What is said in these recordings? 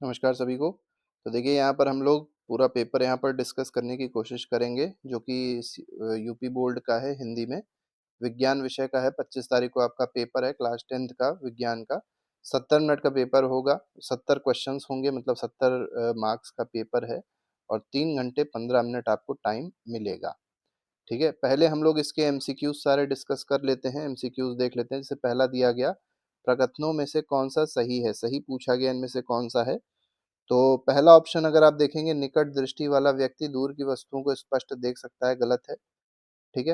नमस्कार सभी को। तो देखिए यहाँ पर हम लोग पूरा पेपर यहाँ पर डिस्कस करने की कोशिश करेंगे जो कि यूपी बोर्ड का है, हिंदी में विज्ञान विषय का है। 25 तारीख को आपका पेपर है क्लास 10th का विज्ञान का। 70 मिनट का पेपर होगा, 70 क्वेश्चंस होंगे, मतलब 70 मार्क्स का पेपर है और 3 घंटे 15 मिनट आपको टाइम मिलेगा। ठीक है, पहले हम लोग इसके एमसीक्यूज सारे डिस्कस कर लेते हैं, एमसीक्यूज देख लेते हैं। जैसे पहला दिया गया, प्रकथनों में से कौन सा सही है, सही पूछा गया इनमें से कौन सा है। तो पहला ऑप्शन अगर आप देखेंगे, निकट दृष्टि वाला व्यक्ति दूर की वस्तुओं को स्पष्ट देख सकता है, गलत है। ठीक है,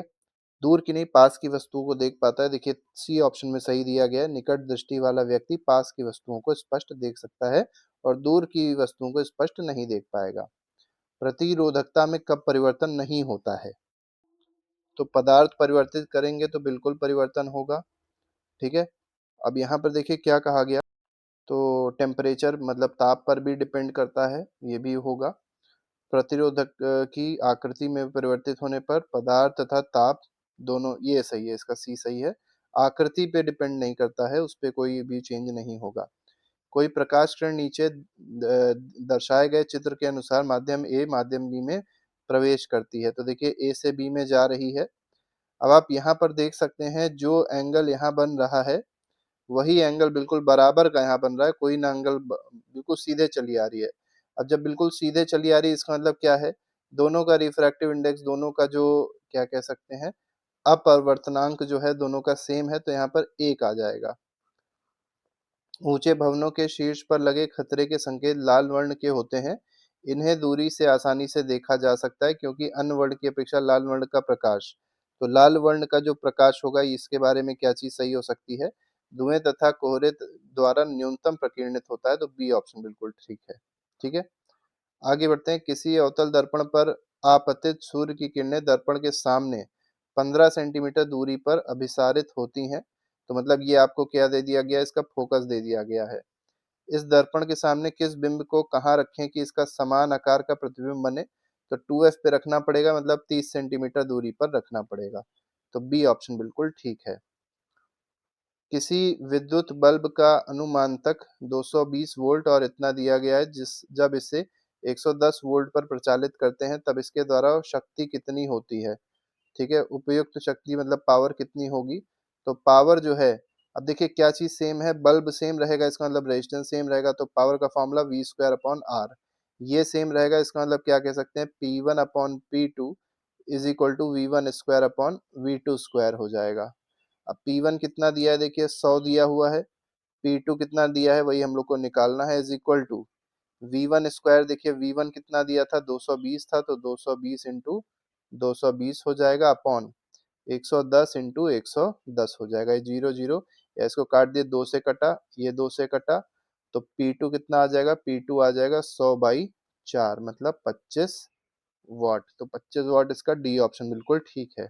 दूर की नहीं पास की वस्तुओं को देख पाता है। देखिए सी ऑप्शन में सही दिया गया है, निकट दृष्टि वाला व्यक्ति पास की वस्तुओं को स्पष्ट देख सकता है और दूर की वस्तुओं को स्पष्ट नहीं देख पाएगा। प्रतिरोधकता में कब परिवर्तन नहीं होता है? तो पदार्थ परिवर्तित करेंगे तो बिल्कुल परिवर्तन होगा। ठीक है, अब यहाँ पर देखिए क्या कहा गया, तो टेम्परेचर मतलब ताप पर भी डिपेंड करता है, ये भी होगा। प्रतिरोधक की आकृति में परिवर्तित होने पर पदार्थ तथा ताप दोनों, ये सही है, इसका सी सही है। आकृति पे डिपेंड नहीं करता है, उस पे कोई भी चेंज नहीं होगा। कोई प्रकाश किरण नीचे दर्शाए गए चित्र के अनुसार माध्यम ए माध्यम बी में प्रवेश करती है। तो देखिए ए से बी में जा रही है। अब आप यहाँ पर देख सकते हैं जो एंगल यहाँ बन रहा है वही एंगल बिल्कुल बराबर का यहाँ बन रहा है, कोई ना एंगल बिल्कुल सीधे चली आ रही है। अब जब बिल्कुल सीधे चली आ रही है इसका मतलब क्या है, दोनों का रिफ्रैक्टिव इंडेक्स, दोनों का जो क्या कह सकते हैं अपवर्तनांक जो है दोनों का सेम है, तो यहाँ पर 1 आ जाएगा। ऊंचे भवनों के शीर्ष पर लगे खतरे के संकेत लाल वर्ण के होते हैं। इन्हें दूरी से आसानी से देखा जा सकता है क्योंकि अन्य वर्ण की अपेक्षा लाल वर्ण का प्रकाश, तो लाल वर्ण का जो प्रकाश होगा इसके बारे में क्या चीज सही हो सकती है, धुएं तथा कोहरे द्वारा न्यूनतम प्रकीर्णित होता है, तो बी ऑप्शन बिल्कुल ठीक है। ठीक है, आगे बढ़ते हैं। किसी अवतल दर्पण पर आपतित सूर्य की किरणें दर्पण के सामने 15 सेंटीमीटर दूरी पर अभिसारित होती हैं। तो मतलब ये आपको क्या दे दिया गया, इसका फोकस दे दिया गया है। इस दर्पण के सामने किस बिंब को कहाँ रखें कि इसका समान आकार का प्रतिबिंब बने, तो 2F पे रखना पड़ेगा, मतलब 30 सेंटीमीटर दूरी पर रखना पड़ेगा। तो बी ऑप्शन बिल्कुल ठीक है। किसी विद्युत बल्ब का अनुमानतक 220 वोल्ट और इतना दिया गया है, जब इसे 110 वोल्ट पर प्रचालित करते हैं तब इसके द्वारा शक्ति कितनी होती है। ठीक है, उपयुक्त शक्ति मतलब पावर कितनी होगी। तो पावर जो है, अब देखिए क्या चीज सेम है, बल्ब सेम रहेगा इसका मतलब रेजिस्टेंस सेम रहेगा, तो पावर का फॉर्मूला V² अपॉन R। ये सेम रहेगा, इसका मतलब क्या कह सकते हैं, P1/P2 is equal to V1² upon V2² हो जाएगा। अब P1 कितना दिया है, देखिए 100 दिया हुआ है, P2 कितना दिया है वही हम लोग को निकालना है, इज इक्वल टू V1²। देखिए V1 कितना दिया था, 220 था, तो 220 इंटू 220 हो जाएगा, अपॉन 110 इंटू 110 हो जाएगा। ये जीरो जीरो, या इसको काट दिए, 2 से कटा, ये 2 से कटा, तो P2 कितना आ जाएगा, P2 आ जाएगा 100/4 मतलब 25 वाट। तो 25 वाट इसका डी ऑप्शन बिल्कुल ठीक है।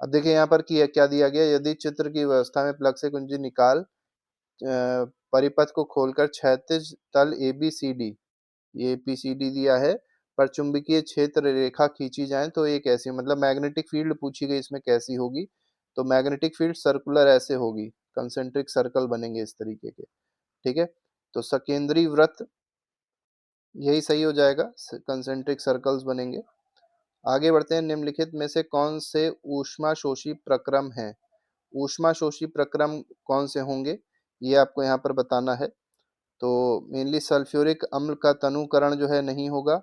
अब देखिए यहाँ पर क्या दिया गया, यदि चित्र की व्यवस्था में प्लग से कुंजी निकाल परिपथ को खोलकर क्षैतिज तल ABCD, ये ABCD दिया है, पर चुंबकीय क्षेत्र रेखा खींची जाए तो एक ऐसी, मतलब मैग्नेटिक फील्ड पूछी गई, इसमें कैसी होगी, तो मैग्नेटिक फील्ड सर्कुलर ऐसे होगी, कंसेंट्रिक सर्कल बनेंगे इस तरीके के। ठीक है, तो सकेंद्री वृत्त यही सही हो जाएगा, कंसेंट्रिक सर्कल्स बनेंगे। आगे बढ़ते हैं। निम्नलिखित में से कौन से ऊष्माशोषी प्रक्रम हैं, ऊष्माशोषी प्रक्रम कौन से होंगे ये आपको यहाँ पर बताना है। तो मेनली सल्फ्यूरिक अम्ल का तनुकरण जो है नहीं होगा,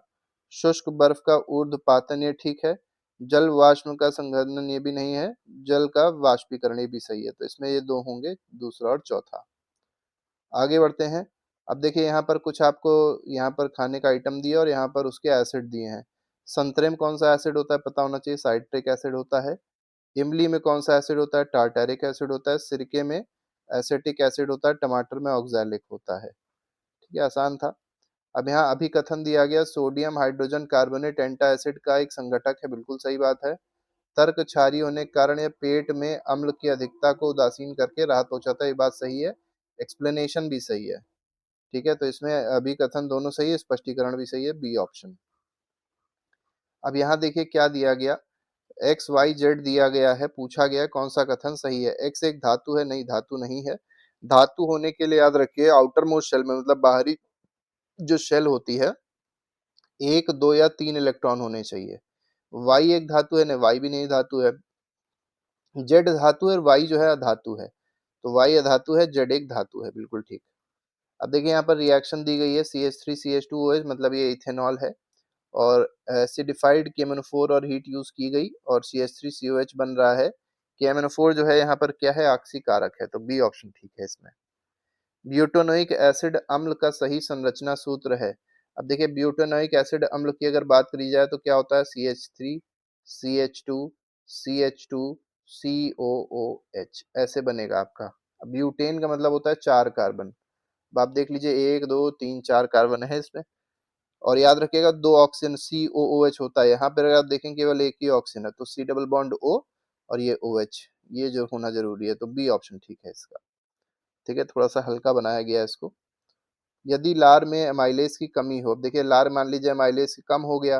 शुष्क बर्फ का ऊर्ध्वपातन ये ठीक है, जल वाष्प का संघनन ये भी नहीं है, जल का वाष्पीकरण ये भी सही है। तो इसमें ये दो होंगे, दूसरा और चौथा। आगे बढ़ते हैं। अब देखिए यहाँ पर कुछ आपको यहाँ पर खाने का आइटम दिया और यहाँ पर उसके एसिड दिए हैं। संतरे में कौन सा एसिड होता है पता होना चाहिए, साइट्रिक एसिड होता है। इमली में कौन सा एसिड होता है, टार्टारिक एसिड होता है। सिरके में एसिटिक एसिड होता है। टमाटर में ऑक्सैलिक होता है। ठीक है, आसान था। अब यहाँ अभिकथन दिया गया, सोडियम हाइड्रोजन कार्बोनेट एंटा एसिड का एक संघटक है, बिल्कुल सही बात है। तर्क क्षारीय होने के कारण यह पेट में अम्ल की अधिकता को उदासीन करके राहत पहुंचाता है, ये बात सही है। एक्सप्लेनेशन भी सही है। ठीक है, तो इसमें अभिकथन दोनों सही है, स्पष्टीकरण भी सही है, बी ऑप्शन। अब यहाँ देखिए क्या दिया गया, XYZ दिया गया है, पूछा गया कौन सा कथन सही है। X एक धातु है, नहीं धातु नहीं है। धातु होने के लिए याद रखिए आउटर मोस्ट शेल में, मतलब बाहरी जो शेल होती है 1, 2 या 3 इलेक्ट्रॉन होने चाहिए। वाई एक धातु है, नहीं वाई भी नहीं धातु है। जेड धातु है और वाई जो है अधातु है। तो वाई अधातु है, जेड एक धातु है, बिल्कुल ठीक। अब देखिए यहाँ पर रिएक्शन दी गई है CH3CH2OH, मतलब ये इथेनॉल है और एसिडिफाइड KMnO4 और हीट यूज की गई और CH3COH बन रहा है। KMnO4 जो है यहाँ पर क्या है, ऑक्सीकारक है, तो बी ऑप्शन ठीक है इसमें। ब्यूटानोइक एसिड अम्ल का सही संरचना सूत्र है। अब देखिए ब्यूटानोइक एसिड अम्ल की अगर बात करी जाए तो क्या होता है, CH3 CH2 CH2 COOH ऐसे बनेगा आपका। अब ब्यूटेन का मतलब होता है 4 कार्बन। अब आप देख लीजिए 1 2 3 4 कार्बन है इसमें और याद रखिएगा 2 ऑक्सीजन COOH होता है। यहाँ पर अगर आप देखें केवल एक ही ऑक्सीजन है तो C डबल बॉन्ड O और ये OH, ये जो होना जरूरी है, तो बी ऑप्शन ठीक है इसका। ठीक है, थोड़ा सा हल्का बनाया गया है इसको। यदि लार में एमाइलेज की कमी हो, अब देखिए लार मान लीजिए एमाइलेज कम हो गया,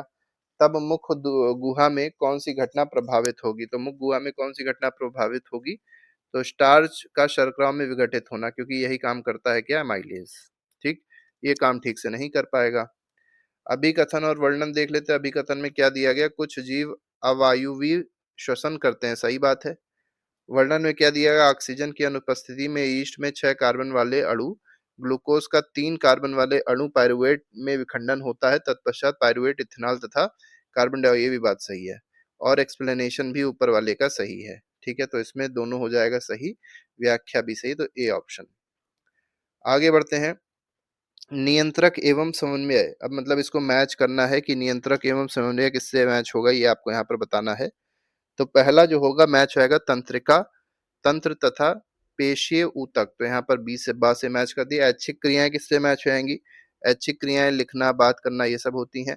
तब मुख्य गुहा में कौन सी घटना प्रभावित होगी, तो मुख्य गुहा में कौन सी घटना प्रभावित होगी, तो स्टार्च का शर्कराओं में विघटित होना, क्योंकि यही काम करता है क्या, एमाइलेज। ठीक, ये काम ठीक से नहीं कर पाएगा। अभिकथन और वर्णन देख लेते हैं। अभिकथन में क्या दिया गया, कुछ जीव अवायुवी श्वसन करते हैं, सही बात है। वर्णन में क्या दिया गया, ऑक्सीजन की अनुपस्थिति में ईस्ट में 6 कार्बन वाले अणु, ग्लूकोज का 3 कार्बन वाले अणु पायरुवेट में विखंडन होता है, तत्पश्चात पायरुवेट इथेनॉल तथा कार्बन डाइऑक्साइड, ये भी बात सही है और एक्सप्लेनेशन भी ऊपर वाले का सही है। ठीक है, तो इसमें दोनों हो जाएगा सही, व्याख्या भी सही, तो ए ऑप्शन। आगे बढ़ते हैं। नियंत्रक एवं समन्वय, अब मतलब इसको मैच करना है कि नियंत्रक एवं समन्वय किससे मैच होगा, ये आपको यहाँ पर बताना है। तो पहला जो होगा मैच होगा तंत्रिका, तंत्र तथा पेशीय ऊतक, तो यहाँ पर बी से बा से मैच कर दिया। ऐच्छिक क्रियाएं किससे मैच होंगी, ऐच्छिक क्रियाएं लिखना, बात करना, ये सब होती हैं।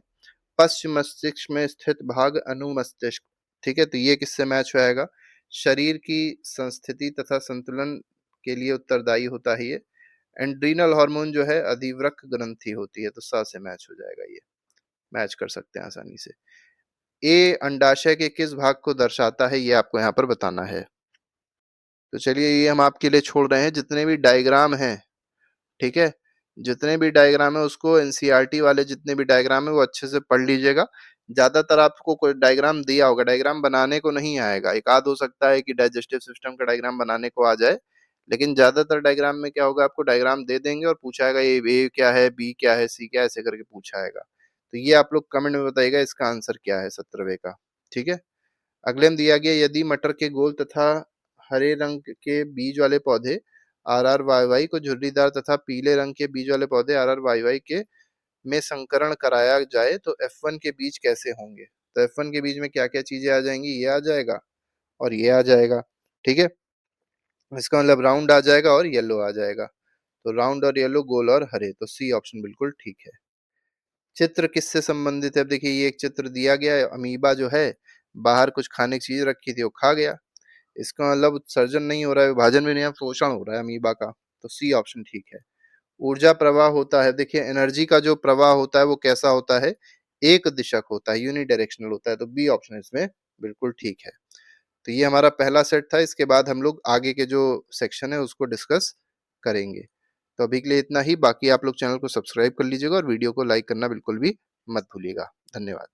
पश्च मस्तिष्क में स्थित भाग अनुमस्तिष्क, ठीक है, तो ये किससे मैच होएगा, शरीर की संस्थिति तथा संतुलन के लिए उत्तरदायी होता है ये। एंड्रीनल हार्मोन जो है अधिवृक्क ग्रंथि होती है, तो सा से मैच हो जाएगा, ये मैच कर सकते हैं आसानी से। ए अंडाशय के किस भाग को दर्शाता है, ये आपको यहाँ पर बताना है। तो चलिए ये हम आपके लिए छोड़ रहे हैं, जितने भी डायग्राम हैं, ठीक है, जितने भी डायग्राम है उसको एनसीईआरटी वाले जितने भी डायग्राम है वो अच्छे से पढ़ लीजिएगा। ज्यादातर आपको कोई डायग्राम दिया होगा, डायग्राम बनाने को नहीं आएगा, एक आध हो सकता है कि डाइजेस्टिव सिस्टम का डायग्राम बनाने को आ जाए, लेकिन ज्यादातर डायग्राम में क्या होगा, आपको डायग्राम दे देंगे और पूछाएगा ये ए क्या है, बी क्या है, सी क्या है, ऐसे करके पूछाएगा। तो ये आप लोग कमेंट में बताइएगा इसका आंसर क्या है 17वें का। ठीक है, अगले में दिया गया, यदि मटर के गोल तथा हरे रंग के बीज वाले पौधे आर आर वाई वाई को झुर्रीदार तथा पीले रंग के बीज वाले पौधे आर आर वाई वाई के में संकरण कराया जाए तो F1 के बीज कैसे होंगे, तो F1 के बीज में क्या क्या चीजें आ जाएंगी, ये आ जाएगा और ये आ जाएगा। ठीक है, इसका मतलब राउंड आ जाएगा और येलो आ जाएगा, तो राउंड और येलो, गोल और हरे, तो सी ऑप्शन बिल्कुल ठीक है। चित्र किससे संबंधित है, अब देखिए ये एक चित्र दिया गया है, अमीबा जो है बाहर कुछ खाने की चीज रखी थी वो खा गया, इसका मतलब उत्सर्जन नहीं हो रहा है, विभाजन भी नहीं है, शोषण हो रहा है अमीबा का, तो सी ऑप्शन ठीक है। ऊर्जा प्रवाह होता है, देखिए एनर्जी का जो प्रवाह होता है वो कैसा होता है, एक दिशक होता है, यूनिडायरेक्शनल होता है, तो बी ऑप्शन इसमें बिल्कुल ठीक है। तो ये हमारा पहला सेट था, इसके बाद हम लोग आगे के जो सेक्शन है उसको डिस्कस करेंगे। तो अभी के लिए इतना ही, बाकी आप लोग चैनल को सब्सक्राइब कर लीजिएगा और वीडियो को लाइक करना बिल्कुल भी मत भूलिएगा। धन्यवाद।